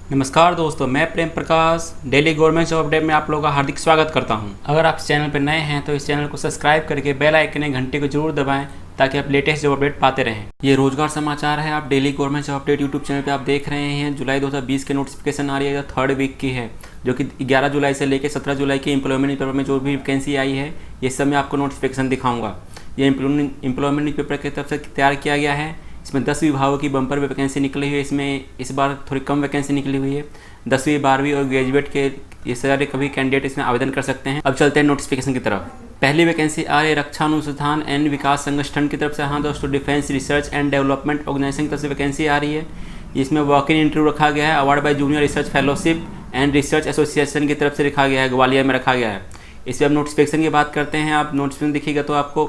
नमस्कार दोस्तों, मैं Prem Prakash daily government job update में आप लोगों का हार्दिक स्वागत करता हूं। अगर आप इस चैनल पर नए हैं तो इस चैनल को सब्सक्राइब करके बेल आइकन या घंटे को जरूर दबाएं ताकि आप लेटेस्ट जॉब अपडेट पाते रहें। ये रोजगार समाचार है, आप daily government job update YouTube channel पर आप देख रहे हैं। जुलाई 2020 के नोटिफिकेशन आ रही है, जो 3rd वीक की है, जो कि 11 जुलाई से लेकर 17 जुलाई की एम्प्लॉयमेंट पेपर में जो भी वैकेंसी आई है ये सब मैं आपको नोटिफिकेशन दिखाऊंगा। ये एम्प्लॉयमेंट पेपर की तरफ से तैयार किया गया है। इसमें 10 विभागों की बम्पर पे वैकेंसी निकली हुई है। इसमें इस बार थोड़ी कम वैकेंसी निकली हुई है। 10वीं 12वीं और ग्रेजुएट के ये सारे कभी कैंडिडेट इसमें आवेदन कर सकते हैं। अब चलते हैं नोटिफिकेशन की तरफ। पहली वैकेंसी आ रही है रक्षा अनुसंधान एंड विकास संगठन की तरफ से। हाँ दोस्तों, defence research and development organisation की तरफ से वैकेंसी आ रही है। इसमें वॉक इन इंटरव्यू रखा गया है। Award bye junior research fellowship and research association की तरफ से रखा गया है, ग्वालियर में रखा गया है। इस पर अब नोटिफिकेशन की बात करते हैं। आप नोटिफिकेशन दिखेगा तो आपको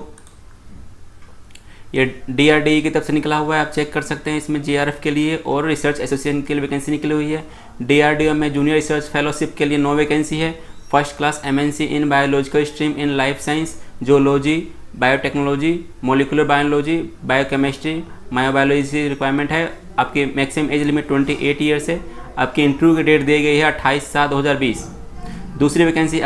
ये DRDE की तरफ से निकला हुआ है, आप चेक कर सकते हैं। इसमें JRF के लिए और रिसर्च एसोसिएशन के लिए वैकेंसी निकली हुई है। DRDO में जूनियर रिसर्च फेलोशिप के लिए 9 वैकेंसी है। First class MNC in biological stream in life science, zoology, biotechnology, molecular biology, biochemistry, microbiology से रिक्वायरमेंट है। आपकी मैक्सिमम एज लिमिट 28 ईयर्स है। आपकी इंटरव्यू की डेट दी गई है 28/7/2020। दूसरी वैकेंसी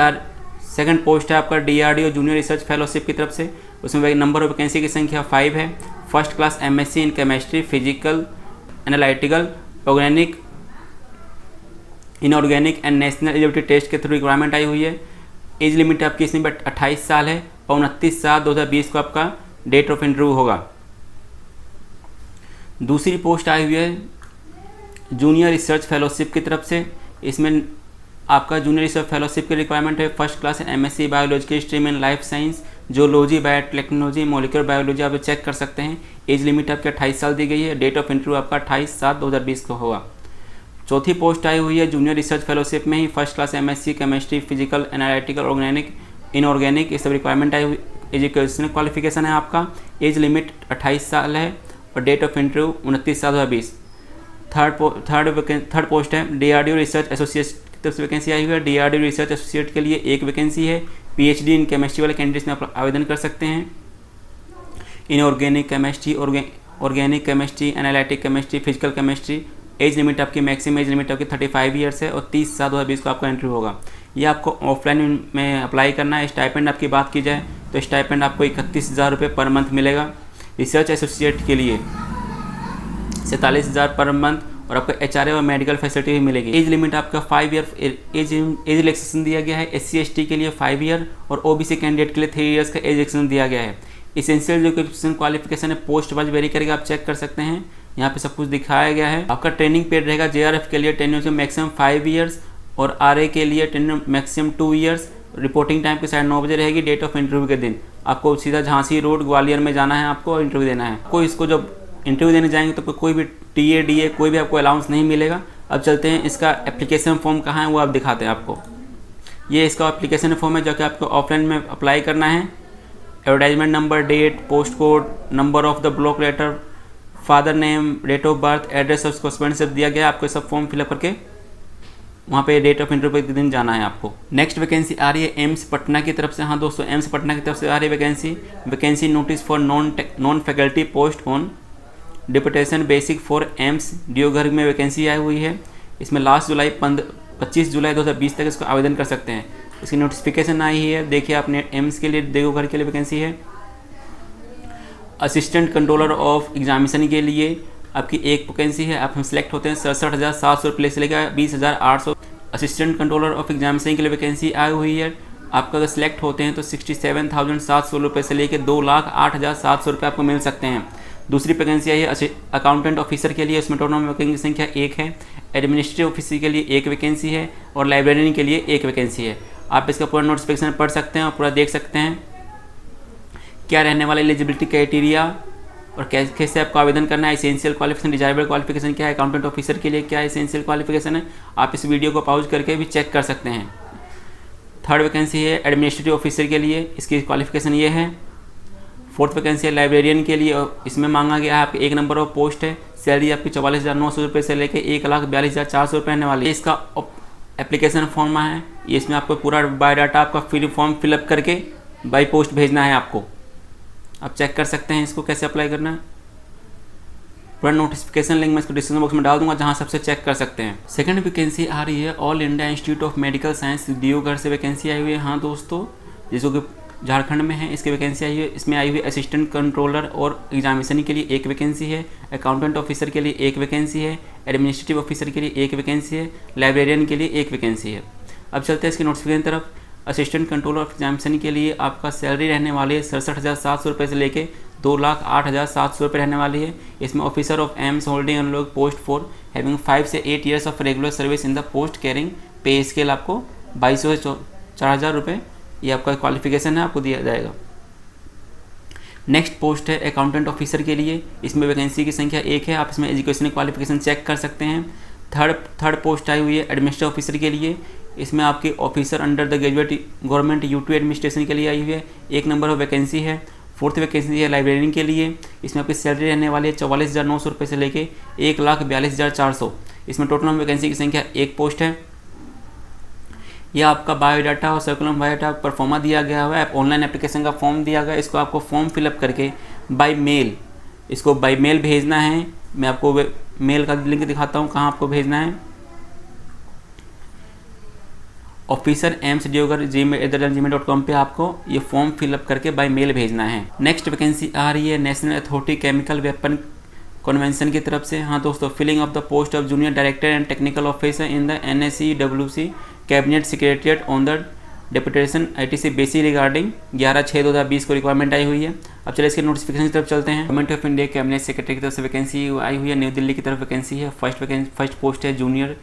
सेकंड पोस्ट है आपका DRDO जूनियर रिसर्च फेलोशिप की तरफ से। उसमें नंबर ऑफ वैकेंसी की संख्या 5 है। First class MSc in chemistry, physical, analytical, organic, inorganic and national eligibility test के थ्रू रिक्वायरमेंट आई हुई है। एज लिमिट आपकी इसमें 28 साल है और 29/7/2020 को आपका डेट ऑफ इंटरव्यू होगा। दूसरी पोस्ट आई हुई है जूनियर रिसर्च फेलोशिप की तरफ से। इसमें आपका जूनियर रिसर्च फेलोशिप की रिक्वायरमेंट है। First class MSc biological stream in life science, zoology, biotechnology, molecular biology आप चेक कर सकते हैं। एज लिमिट आपकी 28 साल दी गई है। डेट ऑफ इंटरव्यू आपका 28/7/2020 को होगा। चौथी पोस्ट आई हुई है जूनियर रिसर्च फेलोशिप में ही। First class MSc chemistry, physical, analytical, organic, inorganic, ये सब रिक्वायरमेंट आई हुई। एजुकेशनल क्वालिफिकेशन है आपका। एज लिमिट 28 साल है और date of interview 29/7/2020। Third post है DRDO रिसर्च एसोसिएट की तरफ से वैकेंसी आई हुई है। DRDO रिसर्च एसोसिएट के लिए 1 वैकेंसी है। PhD इन केमिस्ट्री वाले कैंडिडेट्स में आप आवेदन कर सकते हैं। Inorganic chemistry, organic chemistry, analytic chemistry, physical chemistry. Age limit आपकी मैक्सिमम एज लिमिट आपकी 35 ईयर्स है और 30/7/2020 को आपका इंटरव्यू होगा। ये आपको ऑफलाइन में अप्लाई करना है। स्टाइपेंड आपकी बात की जाए तो स्टाइपेंड आपको 31,000 रुपये पर मंथ मिलेगा। रिसर्च एसोसिएट के लिए 47,000 पर मंथ और आपको HRA और मेडिकल फैसिलिटी भी मिलेगी। एज लिमिट आपका 5 ईयर एज रिलैक्सेशन दिया गया है। SC ST के लिए 5 ईयर और OBC कैंडिडेट के लिए 3 ईयर्स का एज रिलैक्सेशन दिया गया है। इसेंशियल एजुकेशन क्वालिफिकेशन है, पोस्ट वाइज वेरी करके आप चेक कर सकते हैं। यहाँ पे सब कुछ दिखाया गया है। आपका ट्रेनिंग पीरियड रहेगा JRF के लिए टेन्योर से मैक्सिमम 5 ईयर्स और RA के लिए tenure maximum 2 years. Reporting time की 9:30 बजे रहेगी। डेट ऑफ इंटरव्यू के दिन आपको सीधा झांसी रोड ग्वालियर में जाना है, आपको इंटरव्यू देना है। कोई इसको जब इंटरव्यू देने जाएंगे तो कोई भी TA DA कोई भी आपको अलाउंस नहीं मिलेगा। अब चलते हैं इसका एप्लीकेशन फॉर्म कहाँ है वो आप दिखाते हैं आपको। ये इसका एप्लीकेशन फॉर्म है जो कि आपको ऑफलाइन में अप्लाई करना है। Advertisement number, date, post code, number of the block letter, father name, date of birth, address और हस्बैंड से दिया गया है। आपको सब फॉर्म फिलअप करके वहाँ पे डेट ऑफ इंटरव्यू के दिन जाना है आपको। नेक्स्ट वैकेंसी आ रही है एम्स पटना की तरफ से। हाँ दोस्तों, एम्स पटना की तरफ से आ रही है vacancy notice for non faculty post on deputation basic for AIIMS Deoghar में वैकेंसी आई हुई है। इसमें लास्ट 25 जुलाई 2020 तक इसको आवेदन कर सकते हैं। इसकी नोटिफिकेशन आई है, देखिए आपने एम्स के लिए देवघर के लिए वैकेंसी है। असिस्टेंट कंट्रोलर ऑफ एग्जामिनेशन के लिए आपकी 1 वैकेंसी है। आप हम सेलेक्ट होते हैं 67,700 रुपये से लेकर 20,800। असिस्टेंट कंट्रोलर ऑफ एग्जामिनेशन के लिए वैकेंसी आई हुई है। आपका अगर सिलेक्ट होते हैं तो 67,700 रुपये से लेकर 2,08,700 रुपये आपको मिल सकते हैं। दूसरी वैकेंसी आई है अकाउंटेंट ऑफिसर के लिए। इसमें टोटल वैकेंसी की संख्या 1 है। एडमिनिस्ट्रेटिव ऑफिसर के लिए 1 वैकेंसी है और लाइब्रेरियन के लिए 1 वैकेंसी है। आप इसका पूरा नोटिफिकेशन पढ़ सकते हैं और पूरा देख सकते हैं क्या रहने वाला एलिजिबिलिटी क्राइटेरिया और कैसे आपको आवेदन करना है। एसेंशियल क्वालिफिकेशन, डिजायरेबल क्वालिफिकेशन क्या है, अकाउंटेंट ऑफिसर के लिए क्या एसेंशियल क्वालिफिकेशन है। आप इस वीडियो को पॉज करके भी चेक कर सकते हैं। थर्ड वैकेंसी है एडमिनिस्ट्रेटिव ऑफिसर के लिए, इसकी क्वालिफिकेशन ये है। फोर्थ वैकेंसी है लाइब्रेरियन के लिए, इसमें मांगा गया है आपके 1 नंबर ऑफ पोस्ट है। सैलरी आपकी 44,900 रुपये से लेकर 1,42,400 रुपये रहने वाली है। इसका एप्लीकेशन फॉर्म है, ये इसमें आपको पूरा बायोडाटा आपका फॉर्म फिलअप करके बाई पोस्ट भेजना है आपको। आप चेक कर सकते हैं इसको कैसे अप्लाई करना है। पूरा नोटिफिकेशन लिंक मैं इसको डिस्क्रिप्शन बॉक्स में डाल दूंगा, जहां सबसे चेक कर सकते हैं। सेकंड वैकेंसी आ रही है All India Institute of Medical Science दियोगढ़ से वैकेंसी आई हुई है। हाँ दोस्तों, जिसको कि झारखंड में है, इसकी वैकेंसी आई है। इसमें आई हुई असिस्टेंट कंट्रोलर और एग्जामिनेशन के लिए एक वैकेंसी है, अकाउंटेंट ऑफिसर के लिए एक वैकेंसी है, एडमिनिस्ट्रेटिव ऑफिसर के लिए एक वैकेंसी है, लाइब्रेरियन के लिए एक वैकेंसी है। अब चलते हैं इसके नोटिफिकेशन तरफ। असिस्टेंट कंट्रोलर ऑफ एग्जामिनेशन के लिए आपका सैलरी रहने वाली है 67,700 रुपये से लेके 2,08,700 रुपये रहने वाली है। इसमें officer of AIIMS holding analogue post for having 5 से 8 years of regular service in the post carrying pay scale आपको 2200 से 4,000 रुपये, ये आपका क्वालिफिकेशन है, आपको दिया जाएगा। नेक्स्ट पोस्ट है अकाउंटेंट ऑफिसर के लिए। इसमें वैकेंसी की संख्या 1 है। आप इसमें एजुकेशन क्वालिफिकेशन चेक कर सकते हैं। थर्ड पोस्ट आई हुई है एडमिनिस्ट्रेटिव ऑफिसर के लिए। इसमें आपके officer under the graduate government UT administration के लिए आई हुई है, 1 नंबर ऑफ वैकेंसी है। फोर्थ वैकेंसी है लाइब्रेरियन के लिए। इसमें आपकी सैलरी रहने वाली है 44,900 रुपये से लेके 1,42,400। इसमें टोटल वैकेंसी की संख्या 1 पोस्ट है। यह आपका बायोडाटा और सर्कुलम बायोडाटा परफॉर्मा दिया गया हुआ है। ऑनलाइन एप्लीकेशन का फॉर्म दिया गया है, इसको आपको फॉर्म फिलअप करके बाय मेल भेजना है। मैं आपको मेल का लिंक दिखाता हूँ कहाँ आपको भेजना है। ऑफिसर एम्स दियोगढ़ gmail.com पे आपको ये फॉर्म फिलअप करके बाय मेल भेजना है। नेक्स्ट वैकेंसी आ रही है national authority chemical weapon convention की तरफ से। हाँ दोस्तों, filling of the post of junior director and technical officer in the NSEWC cabinet secretariat on the deputation ITC basis regarding 11/6/2020 को रिक्वायरमेंट आई हुई है। अब चलिए इसके नोटिफिकेशन की तरफ चलते हैं। Government of India cabinet secretary की तरफ से वैकेंसी आई हुई है, न्यू दिल्ली की तरफ वैकेंसी है। फर्स्ट पोस्ट है जूनियर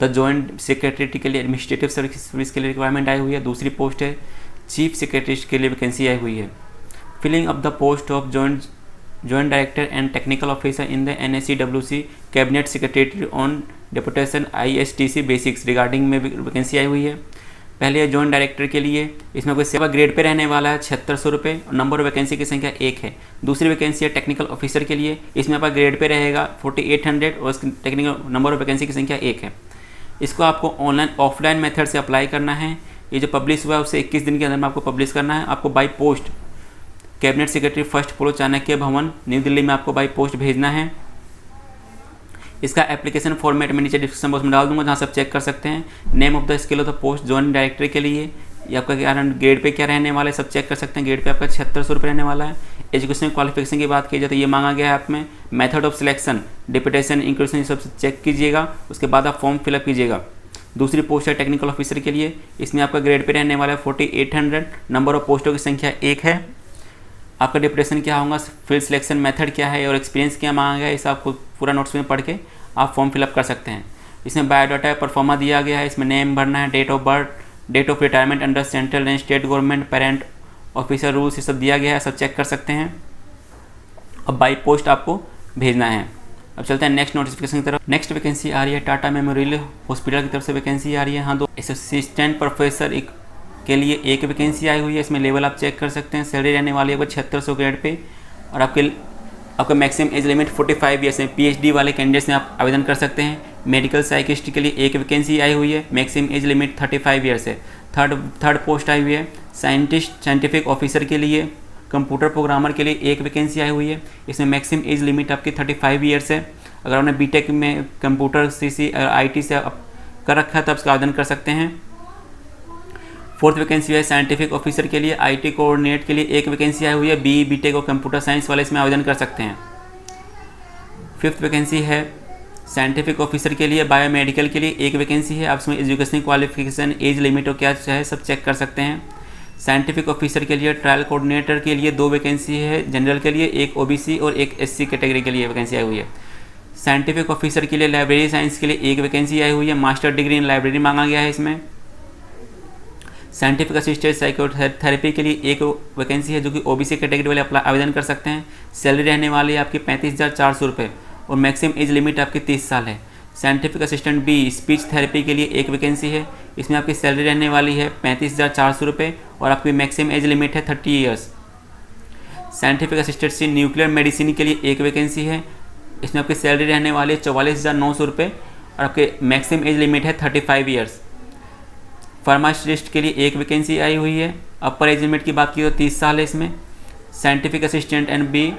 द जॉइंट सेक्रेटरी के लिए एडमिनिस्ट्रेटिव सर्विस के लिए रिक्वायरमेंट आई हुई है। दूसरी पोस्ट है चीफ सेक्रेटरी के लिए वैकेंसी आई हुई है। Filling of the post of joint director and technical officer in the NSEWC cabinet secretary on deputation ISTC basics regarding में वैकेंसी आई हुई है। पहले है जॉइंट डायरेक्टर के लिए। इसमें कोई सेवा ग्रेड पे रहने वाला है 7600 रुपये और नंबर ऑफ वैकेंसी की संख्या 1 है। दूसरी वैकेंसी है टेक्निकल ऑफिसर के लिए। इसमें आपका ग्रेड पे रहेगा 4800 और इसकी टेक्निकल नंबर ऑफ वैकेंसी की संख्या 1 है। इसको आपको ऑफलाइन मेथड से अप्लाई करना है। ये जो पब्लिश हुआ है उससे 21 दिन के अंदर में आपको पब्लिश करना है। आपको by post cabinet secretary first floor Chanakya भवन न्यू दिल्ली में आपको बाई पोस्ट भेजना है। इसका एप्लीकेशन फॉर्मेट मैं नीचे डिस्क्रिप्शन बॉक्स में डाल दूंगा, जहाँ सब चेक कर सकते हैं। Name of the scale of the post joint director के लिए ये आपका क्या ग्रेड पे क्या रहने वाला है सब चेक कर सकते हैं। ग्रेड पे आपका 7600 रुपये रहने वाला है। एजुकेशन क्वालिफिकेशन की बात की जाए तो ये मांगा गया है आप में। Method of selection deputation inclusion ये सब चेक कीजिएगा, उसके बाद आप फॉर्म फिलअप कीजिएगा। दूसरी पोस्ट है टेक्निकल ऑफिसर के लिए। इसमें आपका ग्रेड पे रहने वाला है 4800। नंबर ऑफ पोस्टों की संख्या 1 है। आपका डिप्यूटेशन क्या होगा, फील्ड सिलेक्शन मेथड क्या है और एक्सपीरियंस क्या मांगा गया है, इसे आपको पूरा नोट्स में पढ़ के आप फॉर्म फिलअप कर सकते हैं। इसमें बायोडाटा परफॉर्मा दिया गया है। इसमें नेम भरना है, date of birth, date of retirement under central and state government, parent officer rules, ये सब दिया गया है, सब चेक कर सकते हैं। अब बाई पोस्ट आपको भेजना है। अब चलते हैं नेक्स्ट नोटिफिकेशन की तरफ। नेक्स्ट वैकेंसी आ रही है टाटा मेमोरियल हॉस्पिटल की तरफ से वैकेंसी आ रही है। हाँ, दो असिस्टेंट प्रोफेसर के लिए एक वैकेंसी आई हुई है। इसमें लेवल आप चेक कर सकते हैं। सैलरी रहने वाली है 7600 ग्रेड पे और आपका मैक्सिमम एज लिमिट 45 ईयर्स है। PhD वाले कैंडिडेट्स में आप आवेदन कर सकते हैं। मेडिकल साइकिस्ट के लिए एक वैकेंसी आई हुई है, मैक्सिमम एज लिमिट 35 ईयर्स है। थर्ड पोस्ट आई हुई है साइंटिफिक ऑफिसर के लिए। कंप्यूटर प्रोग्रामर के लिए एक वैकेंसी आई हुई है। इसमें मैक्सिमम एज लिमिट आपकी 35 ईयर्स है। अगर आपने BTech में कंप्यूटर CC IT से कर रखा है तब उसका आवेदन कर सकते हैं। फोर्थ वैकेंसी है साइंटिफिक ऑफिसर के लिए। IT कोऑर्डिनेट के लिए एक वैकेंसी आई हुई है। BE BTech और कंप्यूटर साइंस वाले इसमें आवेदन कर सकते हैं। फिफ्थ वैकेंसी है साइंटिफिक ऑफिसर के लिए। बायोमेडिकल के लिए एक वैकेंसी है। आप इसमें एजुकेशन क्वालिफिकेशन एज लिमिट और क्या चाहे सब चेक कर सकते हैं। साइंटिफिक ऑफिसर के लिए ट्रायल कोऑर्डिनेटर के लिए 2 वैकेंसी है। जनरल के लिए एक OBC और एक SC कैटेगरी के लिए वैकेंसी आई हुई है। साइंटिफिक ऑफिसर के लिए लाइब्रेरी साइंस के लिए एक वैकेंसी आई हुई है। मास्टर डिग्री इन लाइब्रेरी मांगा गया है इसमें। साइंटिफिक असिस्टेंट साइकोथेरेपी के लिए एक वैकेंसी है जो कि OBC कैटेगरी वाले आवेदन कर सकते हैं। सैलरी रहने वाली है आपकी 35,400 रुपये और मैक्सिमम एज लिमिट आपकी 30 साल है। Scientific assistant B speech therapy के लिए एक वैकेंसी है। इसमें आपकी सैलरी रहने वाली है 35,400 रुपये और आपकी मैक्सिमम एज लिमिट है 30 years. Scientific assistant C nuclear medicine के लिए एक वैकेंसी है। इसमें आपकी सैलरी रहने वाली है 44,900 रुपये और आपके मैक्सिमम एज लिमिट है 35 ईयर्स। फार्मासिस्ट के लिए एक वैकेंसी आई हुई है। अपर एज लिमिट की बात की तो 30 साल है इसमें। Scientific assistant and B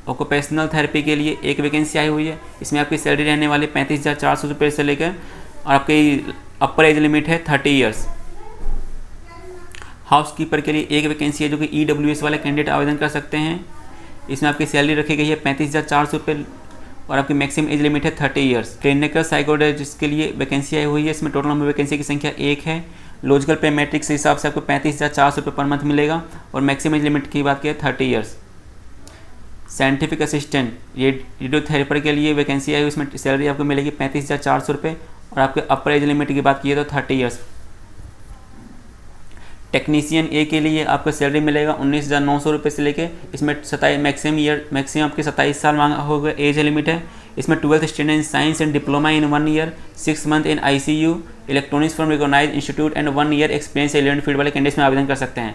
occupational therapy के लिए एक वैकेंसी आई हुई है। इसमें आपकी सैलरी रहने वाली 35,400 रुपये से लेकर और आपकी अपर एज लिमिट है 30 ईयर्स। हाउसकीपर के लिए एक वैकेंसी है जो कि EWS वाले कैंडिडेट आवेदन कर सकते हैं। इसमें आपकी सैलरी रखी गई है 35,400 रुपये और आपकी मैक्सिमम एज लिमिट है 30 ईयर्स। क्लिनिकल साइकोलॉजिस्ट के लिए वैकेंसी आई हुई है। इसमें टोटल नंबर वैकेंसी की संख्या 1 है। लॉजिकल पे मैट्रिक्स के हिसाब से आपको 35,400 रुपये पर मंथ मिलेगा और मैक्सिमम एज लिमिट की बात की 30 ईयर्स। साइंटिफिक असिस्टेंट रेडियोथेरेपी के लिए वैकेंसी आई हुई। इसमें सैलरी आपको मिलेगी 35,400 रुपये और आपके अपर एज लिमिट की बात की तो 30 ईयर्स। टेक्नीशियन ए के लिए आपको सैलरी मिलेगा 19,900 रुपये से लेके इसमें 27 मैक्सिमम आपके 27 साल मांगा होगा एज लिमिट है। इसमें 12th standard in science and diploma in 1 year, 6 month in ICU, electronics from recognise institute and 1 year experience relevant field वाले कैंडिडेट्स में आवेदन कर सकते हैं।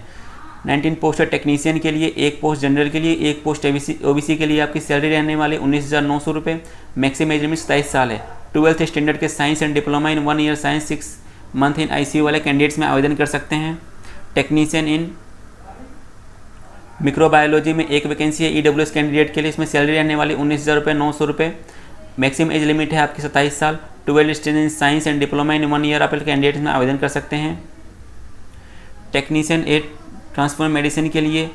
19 पोस्ट है टेक्नीशियन के लिए, एक पोस्ट जनरल के लिए, एक पोस्ट OBC के लिए आपकी सैलरी रहने वाली 19,900 रुपये। मैक्सिमम एज लिमिट 27 साल है। 12th स्टैंडर्ड के science and diploma in 1 year science, 6 month in ICU वाले कैंडिडेट्स में आवेदन कर सकते हैं। टेक्नीशियन इन मिक्रोबायोलॉजी में एक वैकेंसी है EWS कैंडिडेट के लिए। इसमें सैलरी रहने वाली 19,900 रुपये। मैक्सिमम एज लिमिट है आपकी 27 साल। 12th standard in science and diploma in 1 year आप कैंडिडेट्स में आवेदन कर सकते हैं। टेक्नीशियन ए ट्रांसफॉर्म मेडिसिन के लिए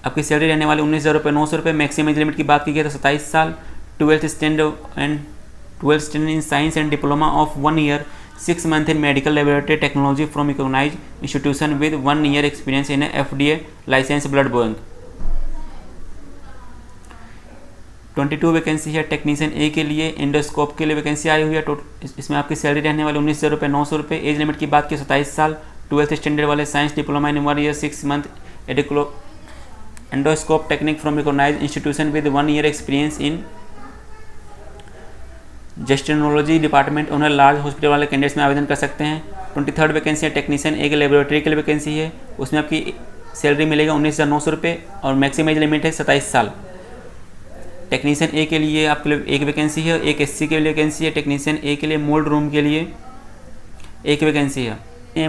आपकी सैलरी रहने वाली 19,900 रुपये। मैक्सिमम एज लिमिट की बात की गई तो 27 साल। 12th standard in science and diploma of 1 year, 6 month in medical laboratory technology from recognised institution with 1 year experience in FDA licence blood bank. 22 vacancy है टेक्नीशियन ए के लिए। एंडोस्कोप के लिए वैकेंसी आई हुई है। इसमें आपकी सैलरी रहने वाली 19,900 रुपये। एज लिमिट की बात की 27 साल। 12th स्टैंडर्ड वाले science diploma in 1 year, 6 month endoscope technique from recognised institution with 1 year experience in gastroenterology department उन्हें लार्ज हॉस्पिटल वाले कैंडिडेट्स में आवेदन कर सकते हैं। 23rd वैकेंसी है टेक्नीशियन एक लेबोरेटरी के लिए वैकेंसी है। उसमें आपकी सैलरी मिलेगा 19,900 रुपये और मैक्सिमम एज लिमिट है 27 साल। टेक्नीशियन ए के लिए आपके लिए एक वैकेंसी है। एक SC के लिए वैकेंसी है। टेक्नीशियन ए के लिए मोल्ड रूम के लिए एक वैकेंसी है।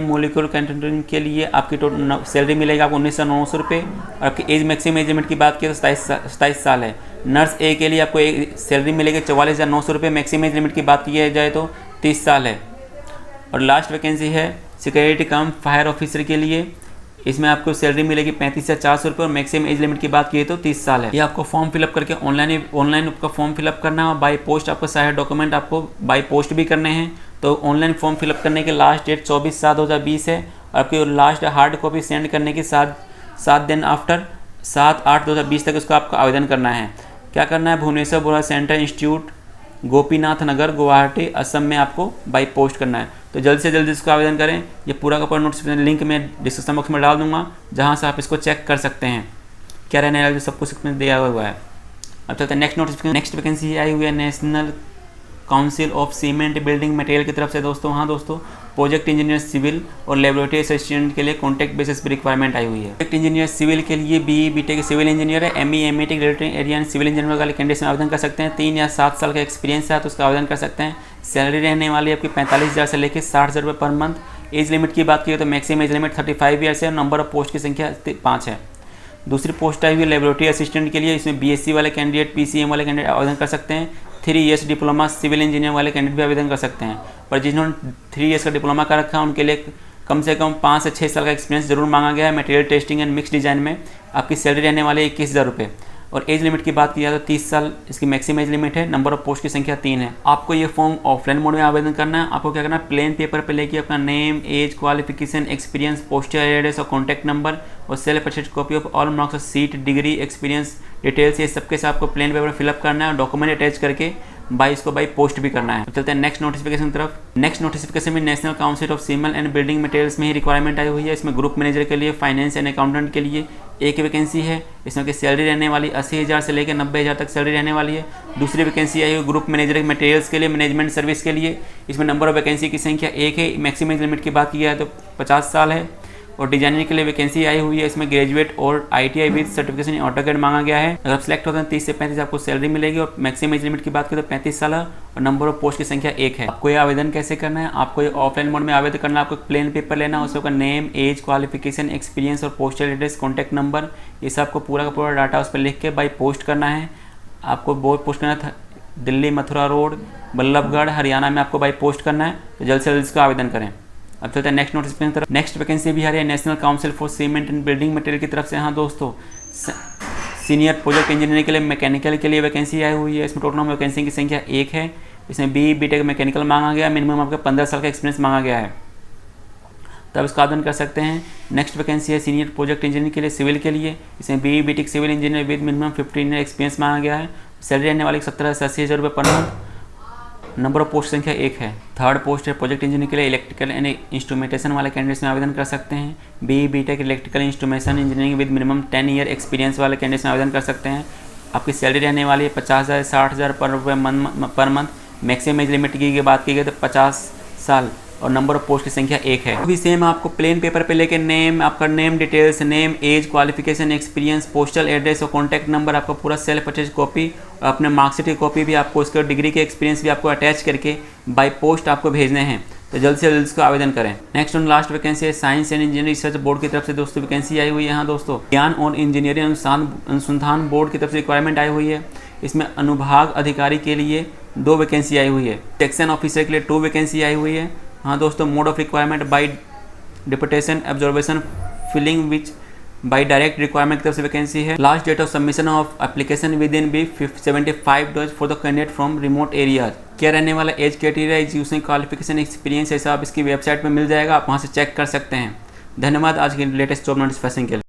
मोलिकुलर कंट्रोलिंग के लिए आपकी टोटल सैलरी मिलेगा आपको 19,900 रुपये और आपकी एज मैक्सिमम एज लिमिट की बात की तो 27 साल है। नर्स ए के लिए आपको एक सैलरी मिलेगी 44,900 रुपये। मैक्सिमम एज लिमिट की बात की जाए तो 30 साल है। और लास्ट वैकेंसी है सिक्योरिटी कम फायर ऑफिसर के लिए। इसमें आपको सैलरी मिलेगी 35,400 रुपये और मैक्सिमम एज लिमिट की बात की तो 30 साल है। ये आपको फॉर्म फिलअप करके ऑनलाइन आपका फॉर्म फिलअप करना है और बाई पोस्ट आपको सारे डॉक्यूमेंट आपको बाई पोस्ट भी करने हैं। तो ऑनलाइन फॉर्म फिलअप करने की लास्ट डेट 24/7/2020 है और आपकी लास्ट हार्ड कॉपी सेंड करने के 7 दिन आफ्टर 7/8/2020 तक उसका आपको आवेदन करना है। क्या करना है, भुवनेश्वर बोरा सेंटर इंस्टीट्यूट गोपीनाथ नगर गुवाहाटी असम में आपको बाई पोस्ट करना है। तो जल्द से जल्द इसको आवेदन करें। ये पूरा का पूरा नोटिफिकेशन लिंक मैं डिस्क्रिप्शन बॉक्स में डाल दूंगा जहाँ से आप इसको चेक कर सकते हैं क्या रहने वाला, जो सब कुछ इसमें दिया हुआ है। अब चलते हैं नेक्स्ट नोटिफिकेशन। नेक्स्ट वैकेंसी आई हुई है national council of cement building material की तरफ से दोस्तों। हाँ दोस्तों, प्रोजेक्ट इंजीनियर सिविल और लेबोरेटरी असिस्टेंट के लिए कॉन्ट्रैक्ट बेसिस पर रिक्वायरमेंट आई हुई है। प्रोजेक्ट इंजीनियर सिविल के लिए BE BTech सिविल इंजीनियर है। ME MA regulatory area and civil engineer वाले कैंडिडेट्स में आवेदन कर सकते हैं। 3 या 7 साल का एक्सपीरियंस है तो उसका आवेदन कर सकते हैं। सैलरी रहने वाली आपकी 45,000 से लेकर 60,000 रुपये पर मंथ। एज लिमिट की बात की तो मैक्सिमम एज लिमिट 35 ईयर्स है। नंबर ऑफ पोस्ट की संख्या 5 है। दूसरी पोस्ट आई हुई लेबोरेटरी असिस्टेंट के लिए। इसमें BSc वाले कैंडिडेट, PCM वाले कैंडिडेट आवेदन कर सकते हैं। 3 ईयर्स डिप्लोमा सिविल इंजीनियर वाले कैंडिडेट भी आवेदन कर सकते हैं। पर जिन्होंने 3 ईयर्स का डिप्लोमा कर रखा है उनके लिए कम से कम 5 से 6 साल का एक्सपीरियंस जरूर मांगा गया है। Material testing and mix design में आपकी सैलरी रहने वाली 21,000 रुपये और एज लिमिट की बात की जाए तो 30 साल इसकी मैक्सिमम एज लिमिट है। नंबर ऑफ पोस्ट की संख्या 3 है। आपको ये फॉर्म ऑफलाइन मोड में आवेदन करना है। आपको क्या करना है, प्लेन पेपर पे लेके अपना name, age, qualification, experience, postal address और कॉन्टैक्ट नंबर और self attested copy of all marks, sheet, degree, experience details, ये सबके साथ आपको प्लेन पेपर फिलअप करना है और डॉक्यूमेंट अटैच करके इसको बाई पोस्ट भी करना है। तो चलते हैं नेक्स्ट नोटिफिकेशन की तरफ। नेक्स्ट नोटिफिकेशन में national council of cement and building materials में ही रिक्वायरमेंट आई हुई है। इसमें ग्रुप मैनेजर के लिए, फाइनेंस एंड अकाउंटेंट के लिए एक वैकेंसी है। इसमें की सैलरी रहने वाली 80,000 से लेकर 90,000 तक सैलरी रहने वाली है। दूसरी वैकेंसी आई हुई ग्रुप मैनेजर मटेरियल्स के लिए, मैनेजमेंट सर्विस के लिए। इसमें नंबर ऑफ वैकेंसी की संख्या 1 है। मैक्सिमम लिमिट की बात की जाए तो 50 साल है। और डिजाइनर के लिए वैकेंसी आई हुई है। इसमें ग्रेजुएट और ITI with certification in AutoCAD मांगा गया है। अगर आप सिलेक्ट होते हैं 30 से 35 आपको सैलरी मिलेगी और मैक्सिमम एज लिमिट की बात करें तो 35 साल और नंबर ऑफ पोस्ट की संख्या 1 है। आपको ये आवेदन कैसे करना है, आपको ये ऑफलाइन मोड में आवेदन करना है। आपको प्लेन पेपर लेना है, उसका नेम, एज, क्वालिफिकेशन, एक्सपीरियंस और पोस्टल एड्रेस, कॉन्टैक्ट नंबर, ये सब आपको पूरा का पूरा डाटा उस पर लिख के बाई पोस्ट करना है। आपको बोर्ड पोस्ट करना था दिल्ली मथुरा रोड बल्लभगढ़ हरियाणा में आपको बाई पोस्ट करना है। तो जल्द से जल्द इसका आवेदन करें। अब चलते हैं नेक्स्ट नोटिफिकेशन की तरफ। नेक्स्ट वैकेंसी भी आ रही है national council for cement and building material की तरफ से। हाँ दोस्तों, सीनियर प्रोजेक्ट इंजीनियर के लिए मैकेनिकल के लिए वैकेंसी आई हुई है। इसमें टोटल वैकेंसी की संख्या 1 है। इसमें BE/BTech मैकेनिकल मांगा गया, मिनिमम आपका 15 साल का एक्सपीरियंस मांगा गया है, तब इसका आवेदन कर सकते हैं। नेक्स्ट वैकेंसी है सीनियर प्रोजेक्ट इंजीनियर के लिए सिविल के लिए। इसमें BE/BTech civil engineer with minimum 15 year experience मांगा गया है। सैलरी रहने वाली 17 से 80 हज़ार रुपये per month. Number of post संख्या 1 है। थर्ड पोस्ट है प्रोजेक्ट इंजीनियर के लिए इलेक्ट्रिकल एंड इंस्ट्रूमेंटेशन वाले कैंडिडेट्स में आवेदन कर सकते हैं। BE/BTech electrical instrumentation engineering with minimum 10 year experience वाले कैंडिडेट्स में आवेदन कर सकते हैं। आपकी सैलरी रहने वाली है 50,000 60 हज़ार per month. Maximum age limit की बात की गई तो 50 साल और नंबर ऑफ पोस्ट की संख्या 1 है। अभी सेम आपको प्लेन पेपर पे लेके नेम, आपका name details, name, age, qualification, experience, postal address और कॉन्टैक्ट नंबर, आपका पूरा सेल्फ अटैच कॉपी और अपने मार्कशीट की कॉपी भी आपको, उसके डिग्री के एक्सपीरियंस भी आपको अटैच करके बाय पोस्ट आपको भेजने हैं। तो जल्द से जल्द इसको आवेदन करें। नेक्स्ट और लास्ट वैकेंसी है science and engineering research board की तरफ से दोस्तों वैकेंसी आई हुई है। यहाँ दोस्तों ज्ञान और इंजीनियरिंग अनुसंधान बोर्ड की तरफ से रिक्वायरमेंट आई हुई है। इसमें अनुभाग अधिकारी के लिए 2 वैकेंसी आई हुई है। सेक्शन ऑफिसर के लिए 2 वैकेंसी आई हुई है। हाँ दोस्तों, mode of requirement by deputation observation filling which by direct requirement की तरफ से वैकेंसी है। Last date of submission of application within be 75 days for the candidate from remote areas. क्या रहने वाला age criteria, education qualification, experience, ऐसा आप इसकी वेबसाइट पर मिल जाएगा, आप वहाँ से चेक कर सकते हैं। धन्यवाद आज की लेटेस्ट जॉब नोटिफिकेशन के लिए।